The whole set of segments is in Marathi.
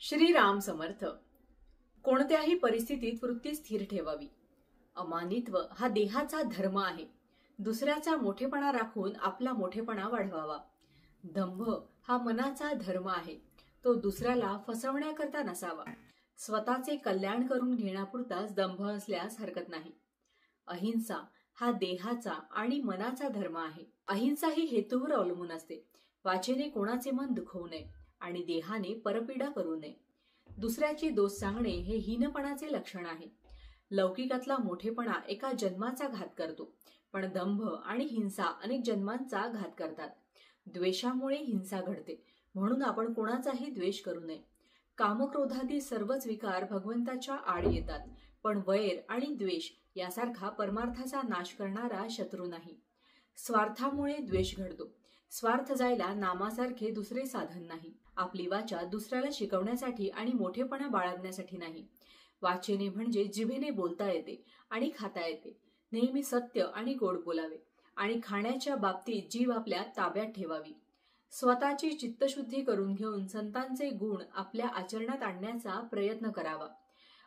श्रीराम समर्थ. कोणत्याही परिस्थितीत वृत्ती स्थिर ठेवावी. अमानित्व हा देहाचा धर्म आहे. दुसऱ्याचा मोठेपणा राखून आपला मोठेपणा वाढवावा. दंभ हा मनाचा धर्म आहे. तो दुसऱ्याला फसवण्याकरता नसावा. स्वतःचे कल्याण करून घेण्यापुरताच दंभ असल्यास हरकत नाही. अहिंसा हा देहाचा आणि मनाचा धर्म आहे. अहिंसा ही हेतूवर अवलंबून असते. वाचेने कोणाचे मन दुखवू नये आणि देहाने परपीडा करू नये. दुसऱ्याचे दोष सांगणे हे हीनपणाचे लक्षण आहे. लौकिकातला मोठेपणा एका जन्माचा घात करतो, पण दंभ आणि हिंसा अनेक जन्मांचा घात करतात. द्वेषामुळे हिंसा घडते, म्हणून आपण कोणाचाही द्वेष करू नये. कामक्रोधादी सर्वच विकार भगवंताच्या आड येतात, पण वैर आणि द्वेष यासारखा परमार्थाचा नाश करणारा शत्रू नाही. स्वार्थामुळे द्वेष घडतो. स्वार्थ जायला नामासारखे दुसरे साधन नाही. आपली वाचा दुसऱ्याला शिकवण्यासाठी आणि मोठेपणा बाळगण्यासाठी नाही. वाचेने म्हणजे जिभेने बोलता येते आणि खाता येते. नेहमी सत्य आणि गोड बोलावे आणि खाण्याच्या बाबतीत जीभ आपल्या ताब्यात ठेवावी. स्वतःची चित्तशुद्धी करून घेऊन संतांचे गुण आपल्या आचरणात आणण्याचा प्रयत्न करावा.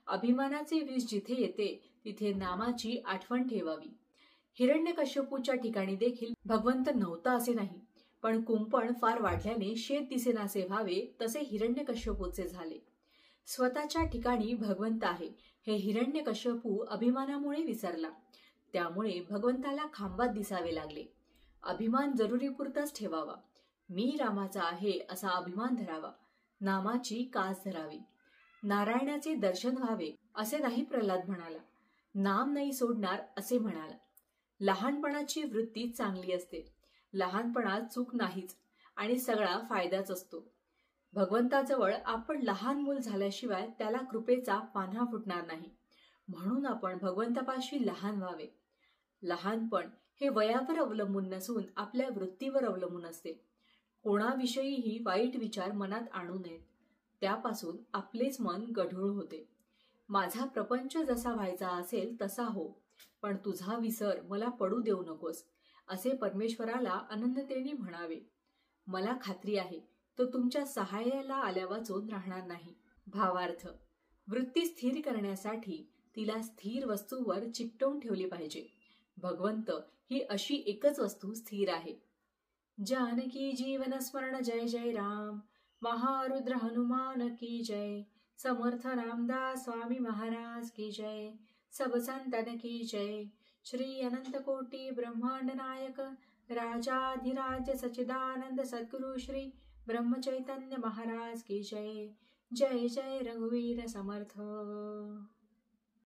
अभिमानाचे विष जिथे येते तिथे नामाची आठवण ठेवावी. हिरण्यकश्यपूच्या ठिकाणी देखील भगवंत नव्हता असे नाही, पण कुंपण फार वाढल्याने शेत दिसेनासे व्हावे तसे हिरण्यकश्यपूचे झाले. स्वतःच्या ठिकाणी भगवंत आहे हे हिरण्यकश्यपू अभिमानामुळे विसरला. त्यामुळे भगवंताला खांबात दिसावे लागले. अभिमान जरुरीपुरताच ठेवावा. मी रामाचा आहे असा अभिमान धरावा. नामाची कास धरावी. नारायणाचे दर्शन व्हावे असे नाही प्रल्हाद म्हणाला. नाम नाही सोडणार असे म्हणाला. लहानपणाची वृत्ती चांगली असते. लहानपणात चूक नाहीच आणि सगळा फायदाच असतो. भगवंताजवळ आपण लहान मूल झाल्याशिवाय त्याला कृपेचा पान्हा फुटणार नाही. म्हणून आपण भगवंतापाशी लहान व्हावे. लहानपण हे वयावर अवलंबून नसून आपल्या वृत्तीवर अवलंबून असते. कोणाविषयीही वाईट विचार मनात आणू नयेत. त्यापासून आपलेच मन गढूळ होते. माझा प्रपंच जसा व्हायचा असेल तसा हो, पण तुझा विसर मला पडू देऊ नकोस असे परमेश्वराला अनन्यतेने म्हणावे. मला खात्री आहे तो तुमच्या सहाय्याला आल्या वाचून राहणार नाही. भावार्थ, वृत्ती स्थिर करण्यासाठी तिला स्थिर वस्तूवर चिकटवून ठेवली पाहिजे. भगवंत ही अशी एकच वस्तू स्थिर आहे. जानकी जीवन स्मरण जय जय राम. महारुद्र हनुमान की जय. समर्थ रामदास स्वामी महाराज की जय. सब संतन की जय. श्री अनंत कोटि ब्रह्मांड नायक राजाधिराज सच्चिदानंद सद्गुरु श्री ब्रह्म चैतन्य महाराज की जय. जय जय रघुवीर समर्थ.